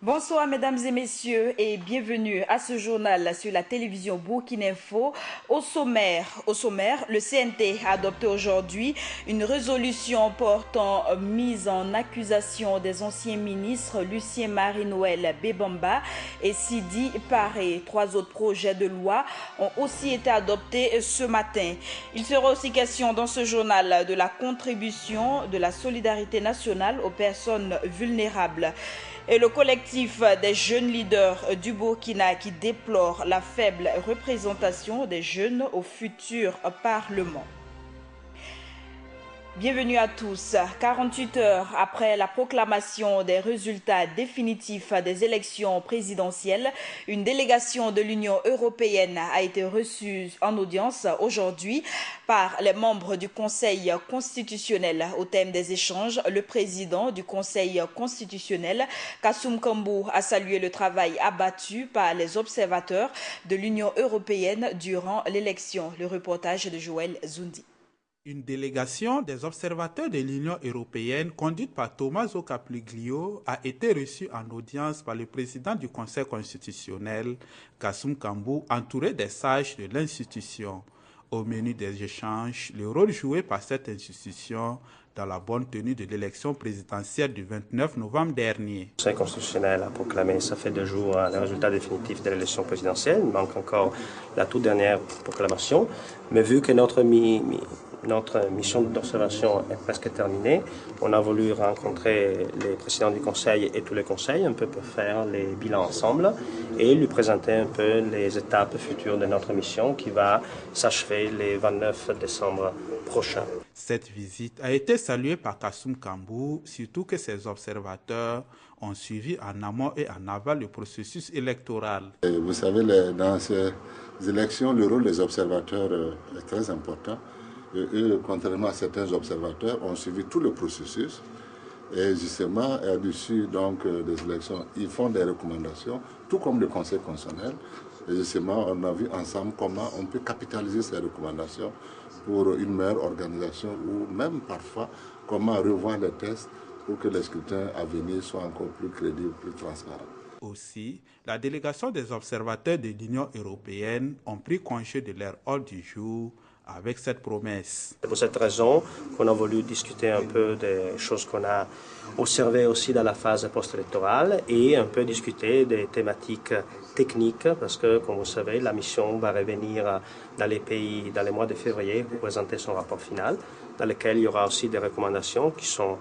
Bonsoir mesdames et messieurs et bienvenue à ce journal sur la télévision Burkina Info. Au sommaire, le CNT a adopté aujourd'hui une résolution portant mise en accusation des anciens ministres Lucien Marie-Noël Bebamba et Sidi Paré. 3 autres projets de loi ont aussi été adoptés ce matin. Il sera aussi question dans ce journal de la contribution de la solidarité nationale aux personnes vulnérables. Et le collectif des jeunes leaders du Burkina qui déplore la faible représentation des jeunes au futur Parlement. Bienvenue à tous. 48 heures après la proclamation des résultats définitifs des élections présidentielles, une délégation de l'Union européenne a été reçue en audience aujourd'hui par les membres du Conseil constitutionnel. Au thème des échanges, le président du Conseil constitutionnel, Kassoum Kambou, a salué le travail abattu par les observateurs de l'Union européenne durant l'élection. Le reportage de Joël Zoundi. Une délégation des observateurs de l'Union européenne conduite par Tommaso Capliglio a été reçue en audience par le président du Conseil constitutionnel, Kassoum Kambou, entouré des sages de l'institution. Au menu des échanges, le rôle joué par cette institution dans la bonne tenue de l'élection présidentielle du 29 novembre dernier. Le Conseil constitutionnel a proclamé, ça fait 2 jours, le résultat définitif de l'élection présidentielle. Il manque encore la toute dernière proclamation. Mais vu que notre mission d'observation est presque terminée, on a voulu rencontrer les présidents du Conseil et tous les conseils, un peu pour faire les bilans ensemble et lui présenter un peu les étapes futures de notre mission qui va s'achever le 29 décembre prochain. Cette visite a été saluée par Kassoum Kambou, surtout que ses observateurs ont suivi en amont et en aval le processus électoral. Vous savez, dans ces élections, le rôle des observateurs est très important. Et eux, contrairement à certains observateurs, ont suivi tout le processus. Et justement, à l'issue des élections, ils font des recommandations, tout comme le Conseil constitutionnel. Et justement, on a vu ensemble comment on peut capitaliser ces recommandations pour une meilleure organisation ou même parfois comment revoir les tests pour que les scrutins à venir soient encore plus crédibles, plus transparents. Aussi, la délégation des observateurs de l'Union européenne ont pris congé de leur ordre du jour avec cette promesse. C'est pour cette raison qu'on a voulu discuter un peu des choses qu'on a observées aussi dans la phase post-électorale et un peu discuter des thématiques techniques parce que, comme vous savez, la mission va revenir dans les pays dans les mois de février pour présenter son rapport final dans lequel il y aura aussi des recommandations qui sont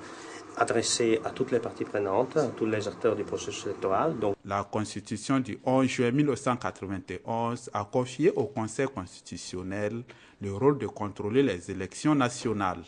adressé à toutes les parties prenantes, à tous les acteurs du processus électoral. La Constitution du 11 juin 1991 a confié au Conseil constitutionnel le rôle de contrôler les élections nationales.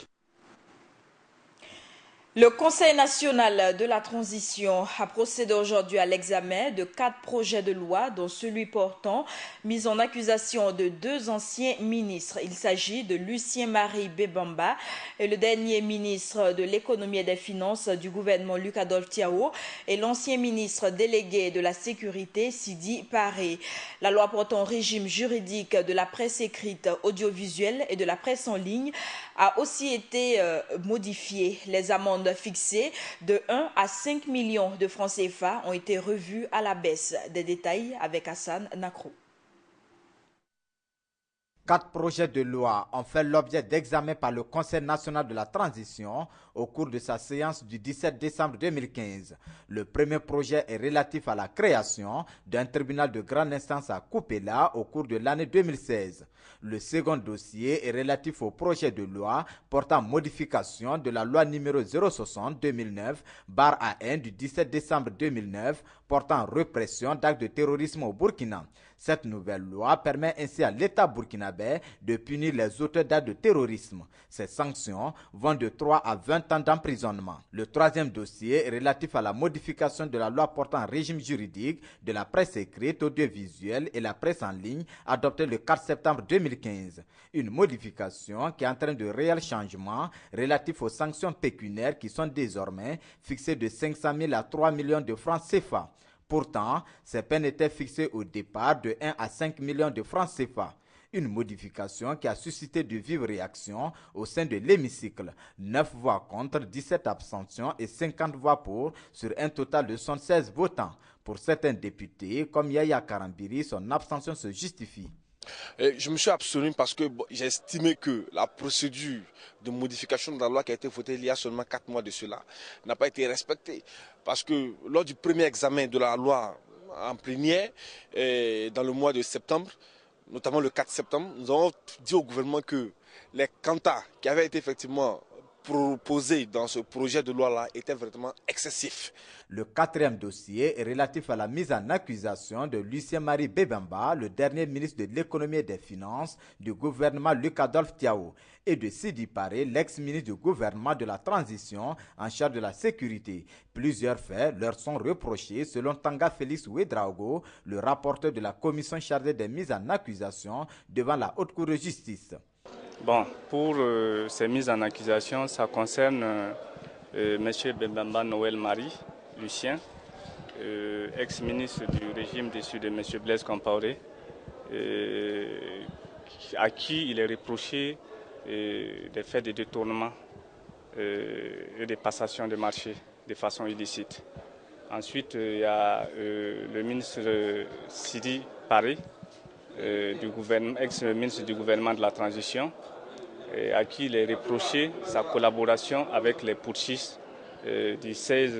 Le Conseil national de la transition a procédé aujourd'hui à l'examen de 4 projets de loi, dont celui portant mise en accusation de 2 anciens ministres. Il s'agit de Lucien Marie Bebamba et le dernier ministre de l'économie et des finances du gouvernement Luc Adolphe Thiaw et l'ancien ministre délégué de la sécurité Sidi Paré. La loi portant régime juridique de la presse écrite, audiovisuelle et de la presse en ligne a aussi été modifiée. Les amendes fixées de 1 à 5 millions de francs CFA ont été revues à la baisse. Des détails avec Hassan Nakro. 4 projets de loi ont fait l'objet d'examen par le Conseil national de la transition au cours de sa séance du 17 décembre 2015. Le premier projet est relatif à la création d'un tribunal de grande instance à Koupéla au cours de l'année 2016. Le second dossier est relatif au projet de loi portant modification de la loi numéro 060-2009/A1 du 17 décembre 2009 portant répression d'actes de terrorisme au Burkina. Cette nouvelle loi permet ainsi à l'État burkinabé de punir les auteurs d'actes de terrorisme. Ces sanctions vont de 3 à 20 ans d'emprisonnement. Le troisième dossier est relatif à la modification de la loi portant régime juridique de la presse écrite, audiovisuelle et la presse en ligne, adoptée le 4 septembre 2015. Une modification qui entraîne de réels changements relatifs aux sanctions pécuniaires qui sont désormais fixées de 500 000 à 3 millions de francs CFA. Pourtant, ces peines étaient fixées au départ de 1 à 5 millions de francs CFA. Une modification qui a suscité de vives réactions au sein de l'hémicycle. 9 voix contre, 17 abstentions et 50 voix pour sur un total de 76 votants. Pour certains députés, comme Yaya Karambiri, son abstention se justifie. Je me suis abstenu parce que j'ai estimé que la procédure de modification de la loi qui a été votée il y a seulement 4 mois de cela n'a pas été respectée. Parce que lors du premier examen de la loi en plénière, dans le mois de septembre, notamment le 4 septembre, nous avons dit au gouvernement que les quantas qui avaient été effectivement proposés dans ce projet de loi-là étaient vraiment excessifs. Le 4e dossier est relatif à la mise en accusation de Lucien Marie Bébamba, le dernier ministre de l'économie et des finances du gouvernement Luc Adolphe Tiao, et de Sidi Paré, l'ex-ministre du gouvernement de la transition en charge de la sécurité. Plusieurs faits leur sont reprochés selon Tanga Félix Ouedraogo, le rapporteur de la commission chargée des mises en accusation devant la Haute Cour de justice. Bon, pour ces mises en accusation, ça concerne M. Bébamba Noël Marie, Lucien, ex-ministre du régime déçu de M. Blaise Compaoré, à qui il est reproché des faits de détournement et de passation de marché de façon illicite. Ensuite, il y a le ministre Sidi Paré, ex-ministre du gouvernement de la transition, à qui il est reproché sa collaboration avec les putschistes du 16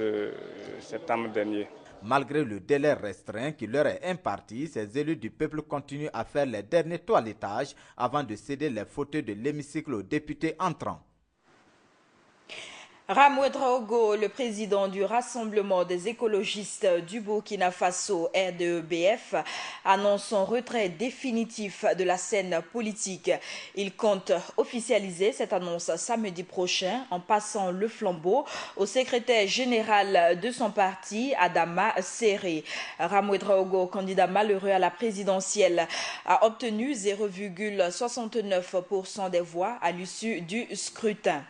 septembre dernier. Malgré le délai restreint qui leur est imparti, ces élus du peuple continuent à faire les derniers toilettages avant de céder les fauteuils de l'hémicycle aux députés entrants. Ram Ouedraogo, le président du Rassemblement des écologistes du Burkina Faso, RDEBF, annonce son retrait définitif de la scène politique. Il compte officialiser cette annonce samedi prochain en passant le flambeau au secrétaire général de son parti, Adama Serré. Ram Ouedraogo, candidat malheureux à la présidentielle, a obtenu 0,69% des voix à l'issue du scrutin.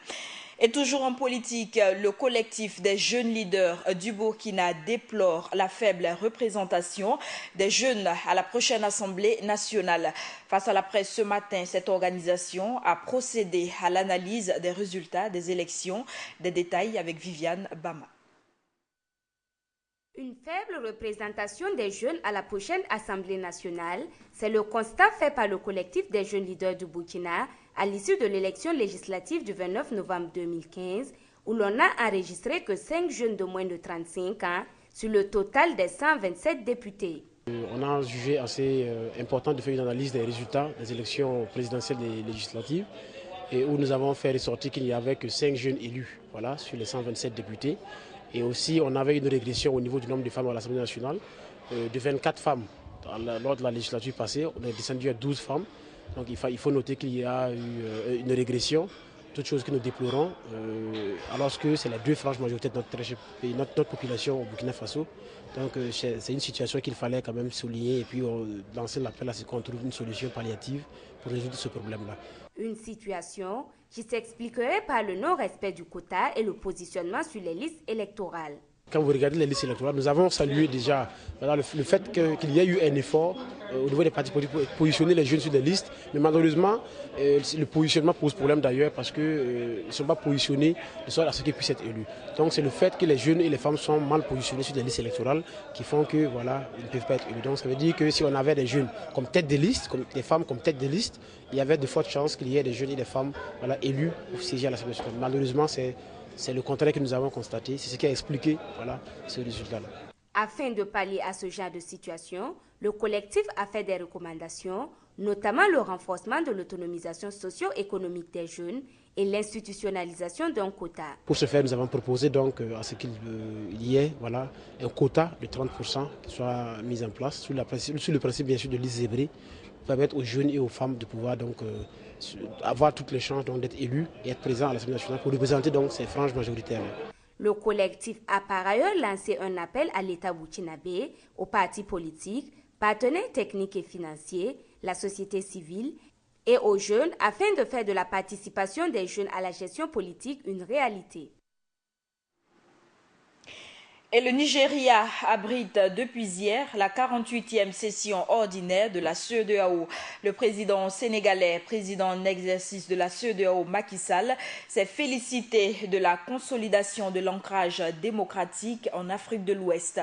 Et toujours en politique, le collectif des jeunes leaders du Burkina déplore la faible représentation des jeunes à la prochaine Assemblée nationale. Face à la presse ce matin, cette organisation a procédé à l'analyse des résultats des élections. Des détails avec Viviane Bama. Une faible représentation des jeunes à la prochaine Assemblée nationale, c'est le constat fait par le collectif des jeunes leaders du Burkina à l'issue de l'élection législative du 29 novembre 2015, où l'on a enregistré que 5 jeunes de moins de 35 ans sur le total des 127 députés. On a jugé assez important de faire une analyse des résultats des élections présidentielles et législatives, et où nous avons fait ressortir qu'il n'y avait que 5 jeunes élus sur les 127 députés. Et aussi, on avait une régression au niveau du nombre de femmes à l'Assemblée nationale, de 24 femmes lors de la législature passée. On est descendu à 12 femmes. Donc il faut noter qu'il y a eu une régression, toute chose que nous déplorons, alors que c'est la 2 franges majorité de notre population au Burkina Faso. Donc c'est une situation qu'il fallait quand même souligner et puis lancer l'appel à ce qu'on trouve une solution palliative pour résoudre ce problème-là. Une situation qui s'expliquerait par le non-respect du quota et le positionnement sur les listes électorales. Quand vous regardez les listes électorales, nous avons salué déjà le fait qu'il y ait eu un effort au niveau des partis politiques pour positionner les jeunes sur des listes. Mais malheureusement, le positionnement pose problème d'ailleurs parce qu'ils ne sont pas positionnés de sorte à ce qu'ils puissent être élus. Donc c'est le fait que les jeunes et les femmes sont mal positionnés sur des listes électorales qui font que ils ne peuvent pas être élus. Donc ça veut dire que si on avait des jeunes comme tête de liste, comme des femmes comme tête de liste, il y avait de fortes chances qu'il y ait des jeunes et des femmes élus pour siéger à l'Assemblée nationale. Malheureusement, c'est le contraire que nous avons constaté, c'est ce qui a expliqué ce résultat-là. Afin de pallier à ce genre de situation, le collectif a fait des recommandations, notamment le renforcement de l'autonomisation socio-économique des jeunes et l'institutionnalisation d'un quota. Pour ce faire, nous avons proposé donc à ce qu'il y ait un quota de 30% qui soit mis en place, sous le principe bien sûr de liste zébrée, pour permettre aux jeunes et aux femmes de pouvoir donc avoir toutes les chances d'être élus et être présents à l'Assemblée nationale pour représenter donc ces franges majoritaires. Le collectif a par ailleurs lancé un appel à l'État burkinabé, aux partis politiques, partenaires techniques et financiers, la société civile et aux jeunes afin de faire de la participation des jeunes à la gestion politique une réalité. Et le Nigeria abrite depuis hier la 48e session ordinaire de la CEDEAO. Le président sénégalais, président en exercice de la CEDEAO, Macky Sall, s'est félicité de la consolidation de l'ancrage démocratique en Afrique de l'Ouest.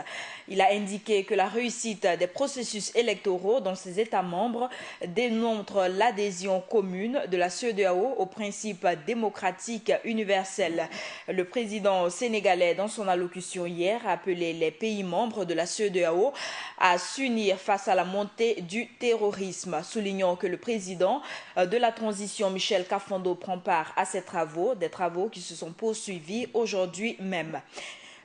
Il a indiqué que la réussite des processus électoraux dans ses États membres démontre l'adhésion commune de la CEDEAO aux principes démocratiques universels. Le président sénégalais, dans son allocution hier, a appelé les pays membres de la CEDEAO à s'unir face à la montée du terrorisme, soulignant que le président de la transition, Michel Kafando, prend part à ces travaux, des travaux qui se sont poursuivis aujourd'hui même.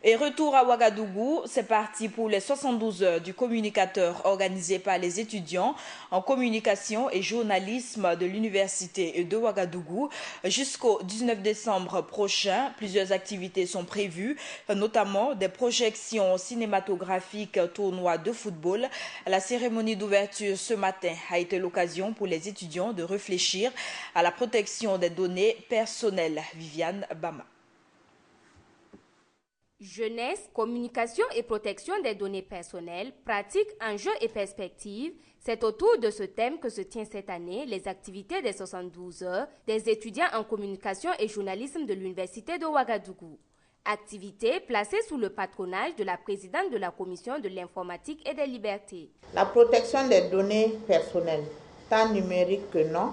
Et retour à Ouagadougou, c'est parti pour les 72 heures du communicateur organisé par les étudiants en communication et journalisme de l'université de Ouagadougou. Jusqu'au 19 décembre prochain, plusieurs activités sont prévues, notamment des projections cinématographiques, tournois de football. La cérémonie d'ouverture ce matin a été l'occasion pour les étudiants de réfléchir à la protection des données personnelles. Viviane Bama. Jeunesse, communication et protection des données personnelles, pratiques, enjeux et perspectives, c'est autour de ce thème que se tient cette année les activités des 72 heures des étudiants en communication et journalisme de l'université de Ouagadougou. Activités placées sous le patronage de la présidente de la commission de l'informatique et des libertés. La protection des données personnelles, tant numériques que non,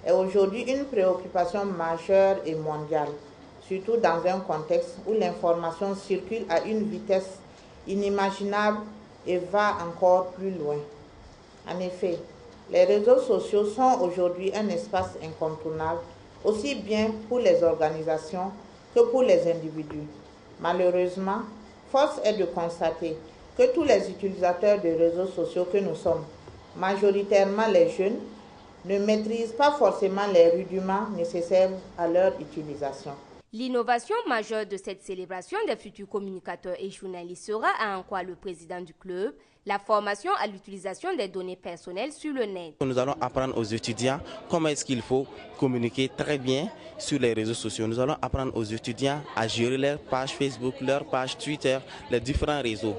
est aujourd'hui une préoccupation majeure et mondiale, surtout dans un contexte où l'information circule à une vitesse inimaginable et va encore plus loin. En effet, les réseaux sociaux sont aujourd'hui un espace incontournable, aussi bien pour les organisations que pour les individus. Malheureusement, force est de constater que tous les utilisateurs de réseaux sociaux que nous sommes, majoritairement les jeunes, ne maîtrisent pas forcément les rudiments nécessaires à leur utilisation. L'innovation majeure de cette célébration des futurs communicateurs et journalistes sera, à en croire le président du club, la formation à l'utilisation des données personnelles sur le net. Nous allons apprendre aux étudiants comment est-ce qu'il faut communiquer très bien sur les réseaux sociaux. Nous allons apprendre aux étudiants à gérer leur page Facebook, leur page Twitter, les différents réseaux,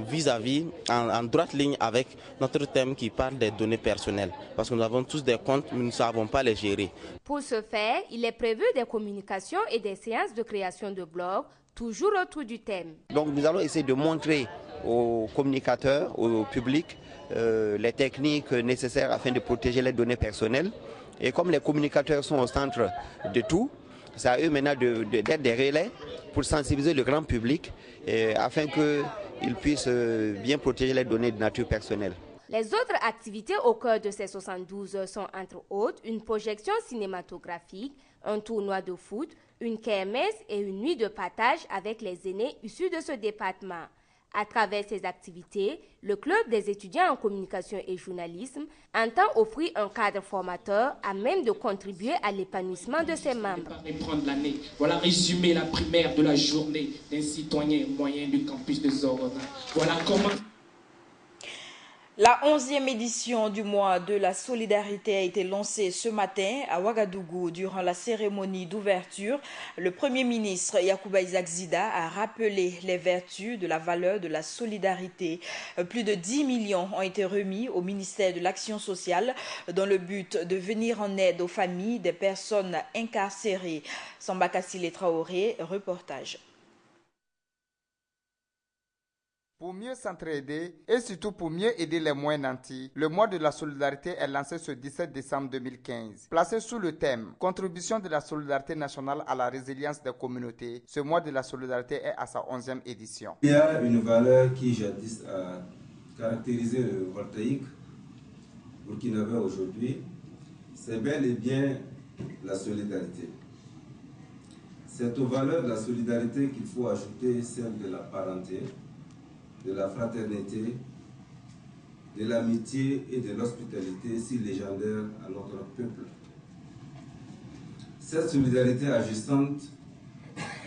vis-à-vis, en droite ligne avec notre thème qui parle des données personnelles. Parce que nous avons tous des comptes, mais nous ne savons pas les gérer. Pour ce faire, il est prévu des communications et des séances de création de blogs, toujours autour du thème. Donc nous allons essayer de montrer aux communicateurs, au public, les techniques nécessaires afin de protéger les données personnelles. Et comme les communicateurs sont au centre de tout, c'est à eux maintenant d'être des relais pour sensibiliser le grand public afin qu'ils puissent bien protéger les données de nature personnelle. Les autres activités au cœur de ces 72 heures sont entre autres une projection cinématographique, un tournoi de foot, une kermesse et une nuit de partage avec les aînés issus de ce département. À travers ces activités, le club des étudiants en communication et journalisme entend offrir un cadre formateur à même de contribuer à l'épanouissement de ses membres. Voilà résumé la primaire de la journée d'un citoyen moyen du campus de Zorona. Voilà comment... La 11e édition du mois de la solidarité a été lancée ce matin à Ouagadougou. Durant la cérémonie d'ouverture, le Premier ministre Yacouba Isaac Zida a rappelé les vertus de la valeur de la solidarité. Plus de 10 millions ont été remis au ministère de l'Action sociale dans le but de venir en aide aux familles des personnes incarcérées. Samba Kassile Traoré, reportage. Pour mieux s'entraider et surtout pour mieux aider les moins nantis, le mois de la solidarité est lancé ce 17 décembre 2015. Placé sous le thème « Contribution de la solidarité nationale à la résilience des communautés », ce mois de la solidarité est à sa 11e édition. Il y a une valeur qui jadis a caractérisé le voltaïque burkinabé aujourd'hui, c'est bel et bien la solidarité. C'est aux valeurs de la solidarité qu'il faut ajouter celle de la parenté, de la fraternité, de l'amitié et de l'hospitalité si légendaire à notre peuple. Cette solidarité agissante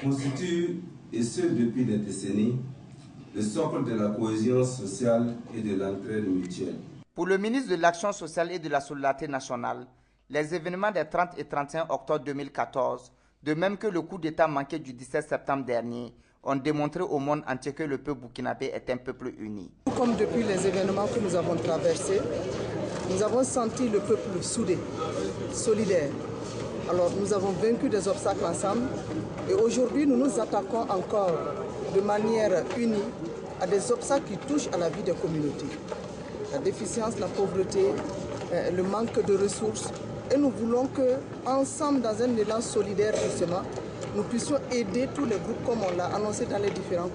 constitue, et ce depuis des décennies, le socle de la cohésion sociale et de l'entraide mutuelle. Pour le ministre de l'Action sociale et de la solidarité nationale, les événements des 30 et 31 octobre 2014, de même que le coup d'État manqué du 17 septembre dernier, ont démontré au monde entier que le peuple burkinabé est un peuple uni. Comme depuis les événements que nous avons traversés, nous avons senti le peuple soudé, solidaire. Alors nous avons vaincu des obstacles ensemble et aujourd'hui nous nous attaquons encore de manière unie à des obstacles qui touchent à la vie des communautés. La déficience, la pauvreté, le manque de ressources. Et nous voulons qu'ensemble, dans un élan solidaire justement, nous puissions aider tous les groupes, comme on l'a annoncé dans les différents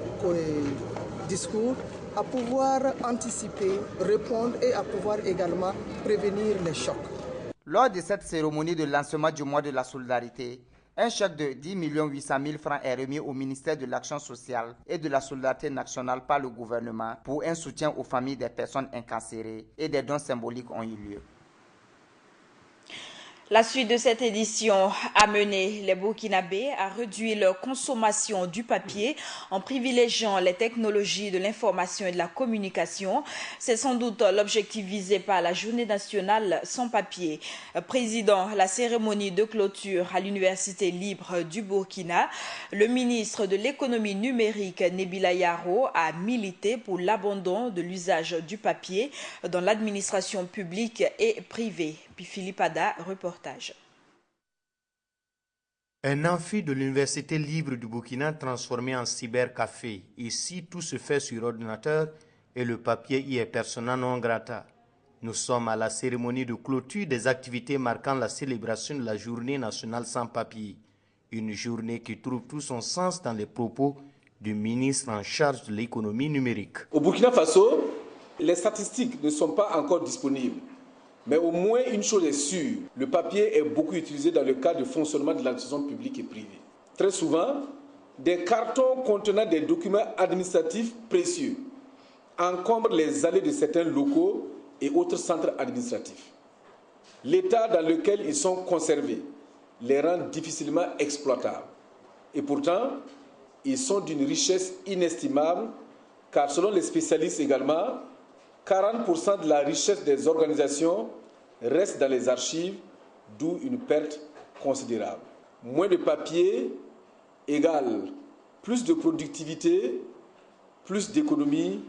discours, à pouvoir anticiper, répondre et à pouvoir également prévenir les chocs. Lors de cette cérémonie de lancement du mois de la solidarité, un chèque de 10 800 000 francs est remis au ministère de l'Action sociale et de la solidarité nationale par le gouvernement pour un soutien aux familles des personnes incarcérées et des dons symboliques ont eu lieu. La suite de cette édition a mené les Burkinabés à réduire leur consommation du papier en privilégiant les technologies de l'information et de la communication. C'est sans doute l'objectif visé par la Journée nationale sans papier. Président la cérémonie de clôture à l'Université libre du Burkina, le ministre de l'économie numérique Nebila Yaro a milité pour l'abandon de l'usage du papier dans l'administration publique et privée. Puis Philippe Ada, reportage. Un amphi de l'Université libre du Burkina transformé en cybercafé. Ici, tout se fait sur ordinateur et le papier y est persona non grata. Nous sommes à la cérémonie de clôture des activités marquant la célébration de la Journée nationale sans papier. Une journée qui trouve tout son sens dans les propos du ministre en charge de l'économie numérique. Au Burkina Faso, les statistiques ne sont pas encore disponibles. Mais au moins une chose est sûre, le papier est beaucoup utilisé dans le cadre de fonctionnement de l'administration publique et privée. Très souvent, des cartons contenant des documents administratifs précieux encombrent les allées de certains locaux et autres centres administratifs. L'état dans lequel ils sont conservés les rend difficilement exploitables. Et pourtant, ils sont d'une richesse inestimable, car selon les spécialistes également, 40% de la richesse des organisations reste dans les archives, d'où une perte considérable. Moins de papier égale plus de productivité, plus d'économie,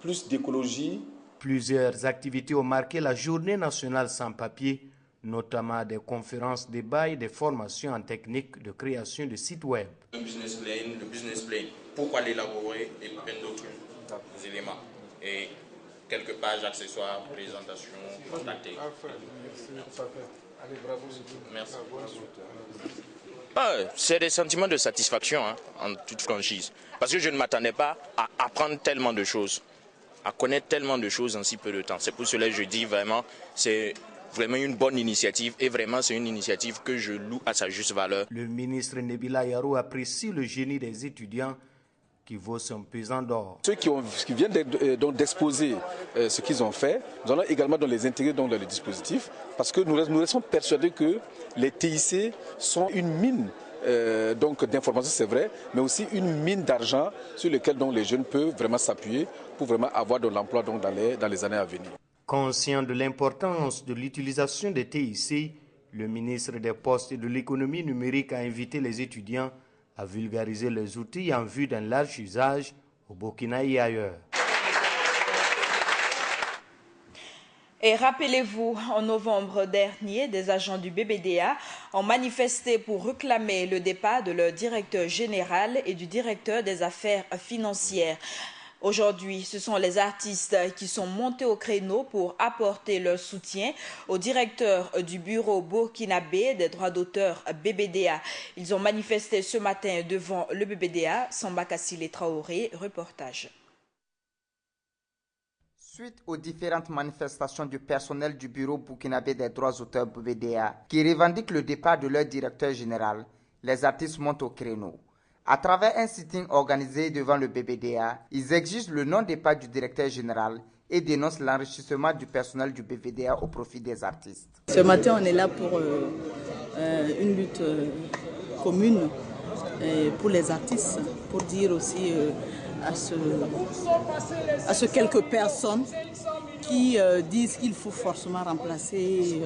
plus d'écologie. Plusieurs activités ont marqué la Journée nationale sans papier, notamment des conférences, débats et des formations en technique de création de sites web. Le business plan, pourquoi l'élaborer et plein d'autres éléments. Et quelques pages accessoires, présentation, contacter. Merci. C'est des sentiments de satisfaction, en toute franchise. Parce que je ne m'attendais pas à apprendre tellement de choses, à connaître tellement de choses en si peu de temps. C'est pour cela que je dis vraiment, c'est vraiment une bonne initiative et vraiment c'est une initiative que je loue à sa juste valeur. Le ministre Nebila Yaro apprécie le génie des étudiants qui vaut son pesant d'or. Ceux qui viennent d'exposer ce qu'ils ont fait, nous allons également les intégrer dans le dispositif parce que nous restons persuadés que les TIC sont une mine d'informations, c'est vrai, mais aussi une mine d'argent sur laquelle les jeunes peuvent vraiment s'appuyer pour vraiment avoir de l'emploi dans les années à venir. Conscient de l'importance de l'utilisation des TIC, le ministre des Postes et de l'économie numérique a invité les étudiants à vulgariser les outils en vue d'un large usage au Burkina et ailleurs. Et rappelez-vous, en novembre dernier, des agents du BBDA ont manifesté pour réclamer le départ de leur directeur général et du directeur des affaires financières. Aujourd'hui, ce sont les artistes qui sont montés au créneau pour apporter leur soutien au directeur du bureau burkinabé des droits d'auteur BBDA. Ils ont manifesté ce matin devant le BBDA. Samba Kassile Traoré, reportage. Suite aux différentes manifestations du personnel du bureau burkinabé des droits d'auteur BBDA qui revendiquent le départ de leur directeur général, les artistes montent au créneau. À travers un sitting organisé devant le BBDA, ils exigent le non-départ du directeur général et dénoncent l'enrichissement du personnel du BBDA au profit des artistes. Ce matin, on est là pour une lutte commune pour les artistes, pour dire aussi à ce quelques personnes qui disent qu'il faut forcément remplacer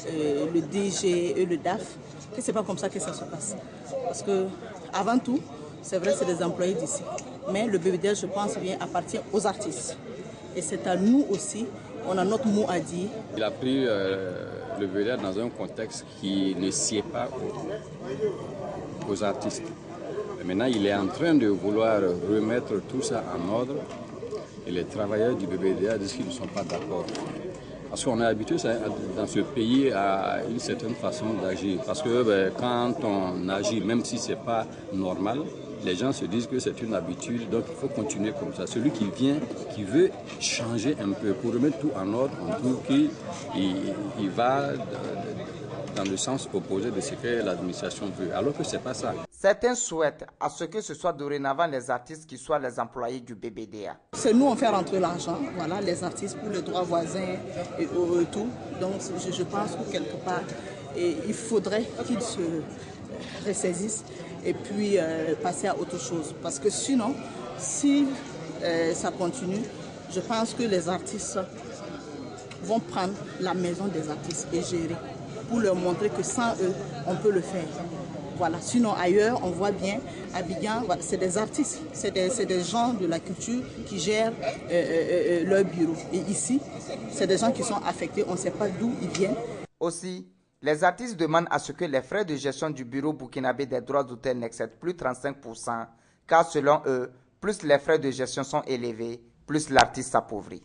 le DG et le DAF, que ce n'est pas comme ça que ça se passe. Parce que avant tout, c'est vrai, c'est des employés d'ici. Mais le BBDA, je pense, appartient aux artistes. Et c'est à nous aussi, on a notre mot à dire. Il a pris le BBDA dans un contexte qui ne sied pas aux artistes. Et maintenant, il est en train de vouloir remettre tout ça en ordre. Et les travailleurs du BBDA disent qu'ils ne sont pas d'accord. Parce qu'on est habitué dans ce pays à une certaine façon d'agir. Parce que quand on agit, même si ce n'est pas normal, les gens se disent que c'est une habitude, donc il faut continuer comme ça. Celui qui vient, qui veut changer un peu pour remettre tout en ordre, on trouve qu'il va dans le sens opposé de ce que l'administration veut, alors que ce n'est pas ça. Certains souhaitent à ce que ce soit dorénavant les artistes qui soient les employés du BBDA. C'est nous, on fait rentrer l'argent, voilà, les artistes pour les droits voisins et tout. Donc je pense que quelque part, il faudrait qu'ils se ressaisissent et puis passer à autre chose. Parce que sinon, si ça continue, je pense que les artistes vont prendre la maison des artistes et gérer pour leur montrer que sans eux, on peut le faire. Voilà. Sinon, ailleurs, on voit bien, Abidjan, c'est des artistes, c'est des gens de la culture qui gèrent leur bureau. Et ici, c'est des gens qui sont affectés, on ne sait pas d'où ils viennent. Aussi, les artistes demandent à ce que les frais de gestion du bureau burkinabé des droits d'auteur n'excèdent plus 35%, car selon eux, plus les frais de gestion sont élevés, plus l'artiste s'appauvrit.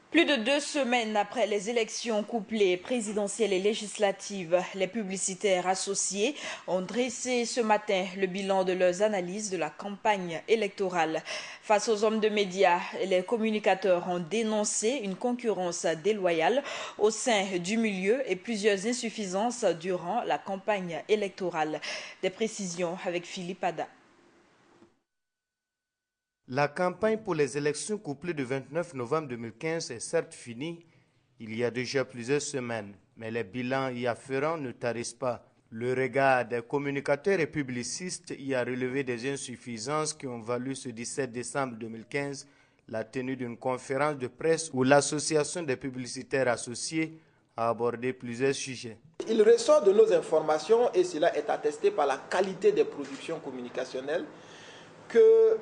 Plus de 2 semaines après les élections couplées présidentielles et législatives, les publicitaires associés ont dressé ce matin le bilan de leurs analyses de la campagne électorale. Face aux hommes de médias, les communicateurs ont dénoncé une concurrence déloyale au sein du milieu et plusieurs insuffisances durant la campagne électorale. Des précisions avec Philippe Ada. La campagne pour les élections couplées du 29 novembre 2015 est certes finie il y a déjà plusieurs semaines, mais les bilans y afférents ne tarissent pas. Le regard des communicateurs et publicistes y a relevé des insuffisances qui ont valu ce 17 décembre 2015 la tenue d'une conférence de presse où l'association des publicitaires associés a abordé plusieurs sujets. Il ressort de nos informations, et cela est attesté par la qualité des productions communicationnelles, que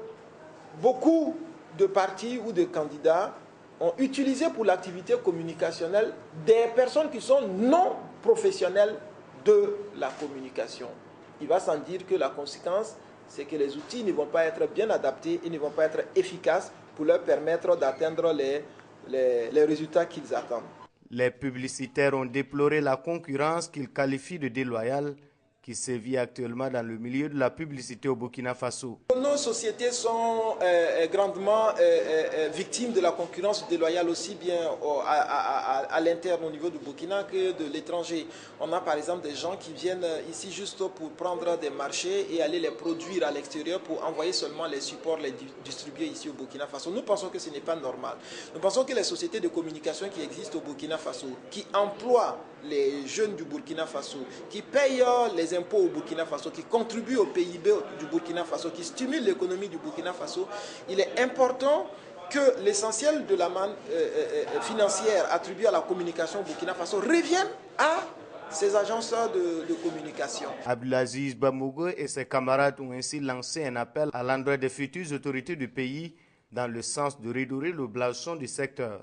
beaucoup de partis ou de candidats ont utilisé pour l'activité communicationnelle des personnes qui sont non professionnelles de la communication. Il va sans dire que la conséquence, c'est que les outils ne vont pas être bien adaptés, ils ne vont pas être efficaces pour leur permettre d'atteindre les résultats qu'ils attendent. Les publicitaires ont déploré la concurrence qu'ils qualifient de déloyale qui sévit actuellement dans le milieu de la publicité au Burkina Faso. Nos sociétés sont grandement victimes de la concurrence déloyale aussi bien à l'interne au niveau du Burkina que de l'étranger. On a par exemple des gens qui viennent ici juste pour prendre des marchés et aller les produire à l'extérieur pour envoyer seulement les supports, les distribuer ici au Burkina Faso. Nous pensons que ce n'est pas normal. Nous pensons que les sociétés de communication qui existent au Burkina Faso, qui emploient les jeunes du Burkina Faso, qui payent les impôts au Burkina Faso, qui contribuent au PIB du Burkina Faso, qui stimulent l'économie du Burkina Faso, il est important que l'essentiel de la manne financière attribuée à la communication au Burkina Faso revienne à ces agences de communication. Abdelaziz Bamogo et ses camarades ont ainsi lancé un appel à l'endroit des futures autorités du pays dans le sens de redorer le blason du secteur.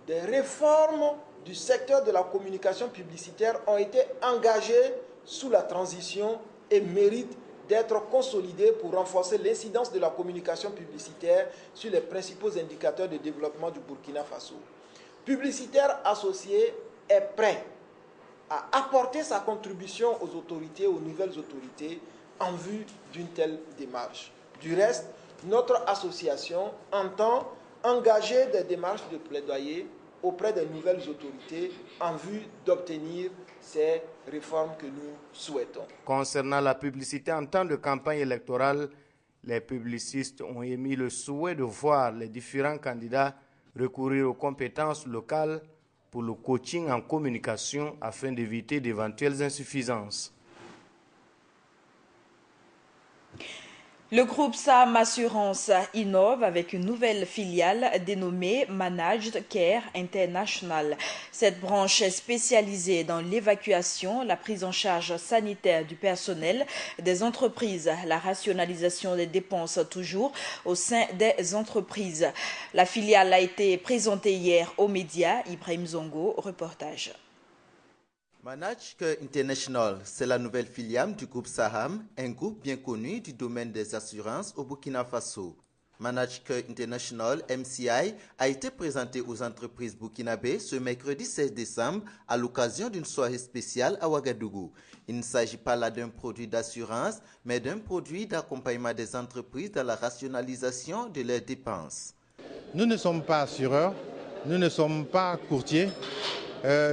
Des réformes du secteur de la communication publicitaire ont été engagées sous la transition et méritent d'être consolidées pour renforcer l'incidence de la communication publicitaire sur les principaux indicateurs de développement du Burkina Faso. Publicitaire associé est prêt à apporter sa contribution aux autorités, aux nouvelles autorités, en vue d'une telle démarche. Du reste, notre association entend engager des démarches de plaidoyer auprès des nouvelles autorités en vue d'obtenir ces réformes que nous souhaitons. Concernant la publicité en temps de campagne électorale, les publicistes ont émis le souhait de voir les différents candidats recourir aux compétences locales pour le coaching en communication afin d'éviter d'éventuelles insuffisances. Le groupe Saham Assurance innove avec une nouvelle filiale dénommée Managed Care International. Cette branche est spécialisée dans l'évacuation, la prise en charge sanitaire du personnel des entreprises, la rationalisation des dépenses toujours au sein des entreprises. La filiale a été présentée hier aux médias. Ibrahim Zongo, reportage. Managed Care International, c'est la nouvelle filiale du groupe Saham, un groupe bien connu du domaine des assurances au Burkina Faso. Managed Care International, MCI, a été présenté aux entreprises burkinabées ce mercredi 16 décembre à l'occasion d'une soirée spéciale à Ouagadougou. Il ne s'agit pas là d'un produit d'assurance, mais d'un produit d'accompagnement des entreprises dans la rationalisation de leurs dépenses. Nous ne sommes pas assureurs, nous ne sommes pas courtiers.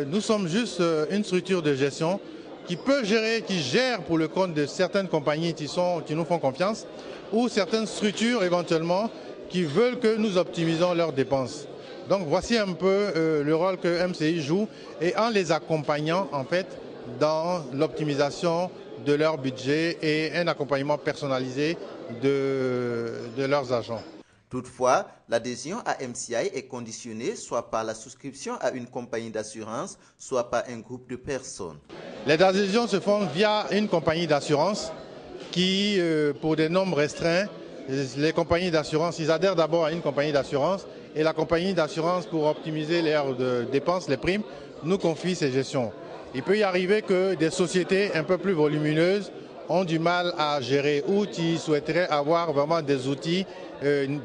Nous sommes juste une structure de gestion qui peut gérer, qui gère pour le compte de certaines compagnies qui nous font confiance ou certaines structures éventuellement qui veulent que nous optimisons leurs dépenses. Donc voici un peu le rôle que MCI joue et en les accompagnant en fait dans l'optimisation de leur budget et un accompagnement personnalisé de leurs agents. Toutefois, l'adhésion à MCI est conditionnée soit par la souscription à une compagnie d'assurance, soit par un groupe de personnes. Les adhésions se font via une compagnie d'assurance qui, pour des nombres restreints, les compagnies d'assurance, ils adhèrent d'abord à une compagnie d'assurance et la compagnie d'assurance, pour optimiser leurs dépenses, les primes, nous confie ces gestions. Il peut y arriver que des sociétés un peu plus volumineuses ont du mal à gérer ou qui souhaiteraient avoir vraiment des outils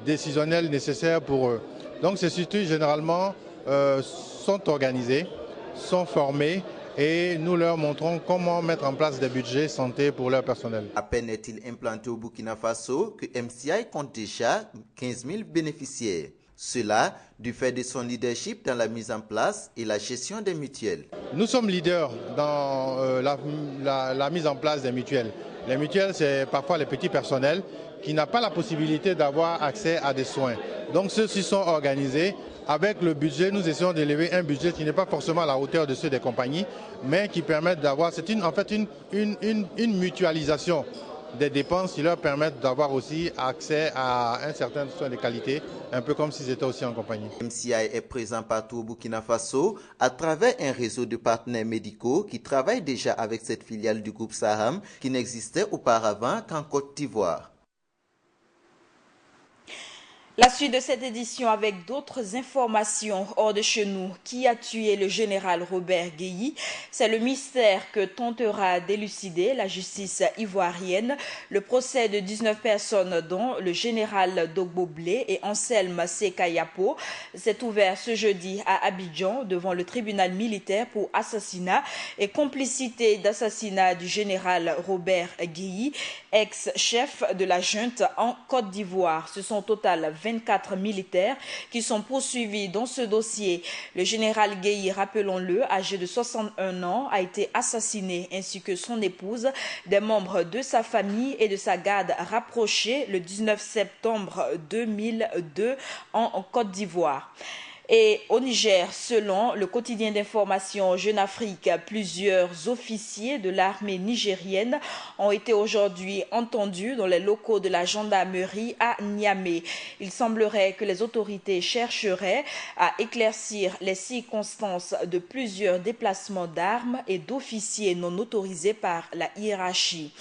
décisionnels nécessaires pour eux. Donc ces structures généralement sont organisées, sont formées et nous leur montrons comment mettre en place des budgets santé pour leur personnel. À peine est-il implanté au Burkina Faso que MCI compte déjà 15 000 bénéficiaires. Cela du fait de son leadership dans la mise en place et la gestion des mutuelles. Nous sommes leaders dans la mise en place des mutuelles. Les mutuelles, c'est parfois les petits personnels qui n'ont pas la possibilité d'avoir accès à des soins. Donc ceux-ci sont organisés. Avec le budget, nous essayons d'élever un budget qui n'est pas forcément à la hauteur de ceux des compagnies, mais qui permettent d'avoir, c'est en fait une mutualisation des dépenses qui leur permettent d'avoir aussi accès à un certain soin de qualité, un peu comme s'ils étaient aussi en compagnie. MCI est présent partout au Burkina Faso à travers un réseau de partenaires médicaux qui travaillent déjà avec cette filiale du groupe Saham qui n'existait auparavant qu'en Côte d'Ivoire. La suite de cette édition avec d'autres informations hors de chez nous. Qui a tué le général Robert Guéhi? C'est le mystère que tentera d'élucider la justice ivoirienne. Le procès de 19 personnes dont le général Dogbo Blé et Anselme Sekayapo s'est ouvert ce jeudi à Abidjan devant le tribunal militaire pour assassinat et complicité d'assassinat du général Robert Guéhi, ex-chef de la junte en Côte d'Ivoire. Ce sont au total 24 militaires qui sont poursuivis dans ce dossier. Le général Guéhi, rappelons-le, âgé de 61 ans, a été assassiné ainsi que son épouse, des membres de sa famille et de sa garde rapprochée le 19 septembre 2002 en Côte d'Ivoire. Et au Niger, selon le quotidien d'information Jeune Afrique, plusieurs officiers de l'armée nigérienne ont été aujourd'hui entendus dans les locaux de la gendarmerie à Niamey. Il semblerait que les autorités chercheraient à éclaircir les circonstances de plusieurs déplacements d'armes et d'officiers non autorisés par la hiérarchie.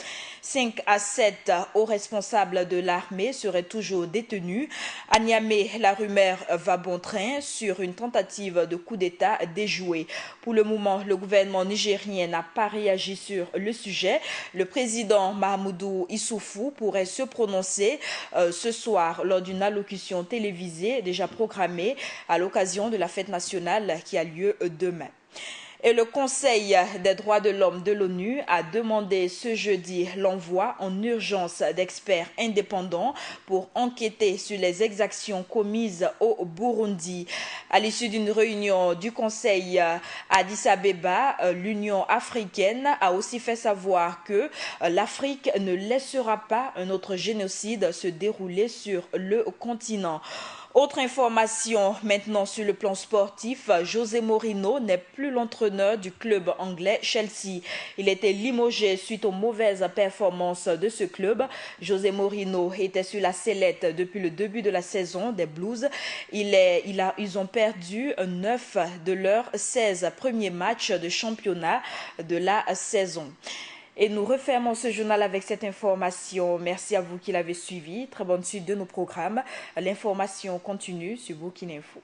5 à 7 hauts responsables de l'armée seraient toujours détenus. À Niamey, la rumeur va bon train sur une tentative de coup d'État déjouée. Pour le moment, le gouvernement nigérien n'a pas réagi sur le sujet. Le président Mahamoudou Issoufou pourrait se prononcer ce soir lors d'une allocution télévisée déjà programmée à l'occasion de la fête nationale qui a lieu demain. Et le Conseil des droits de l'homme de l'ONU a demandé ce jeudi l'envoi en urgence d'experts indépendants pour enquêter sur les exactions commises au Burundi. À l'issue d'une réunion du Conseil à Addis Abeba, l'Union africaine a aussi fait savoir que l'Afrique ne laissera pas un autre génocide se dérouler sur le continent. Autre information maintenant sur le plan sportif, José Mourinho n'est plus l'entraîneur du club anglais Chelsea. Il était limogé suite aux mauvaises performances de ce club. José Mourinho était sur la sellette depuis le début de la saison des Blues. Ils ont perdu 9 de leurs 16 premiers matchs de championnat de la saison. Et nous refermons ce journal avec cette information. Merci à vous qui l'avez suivi. Très bonne suite de nos programmes. L'information continue sur Burkina Info.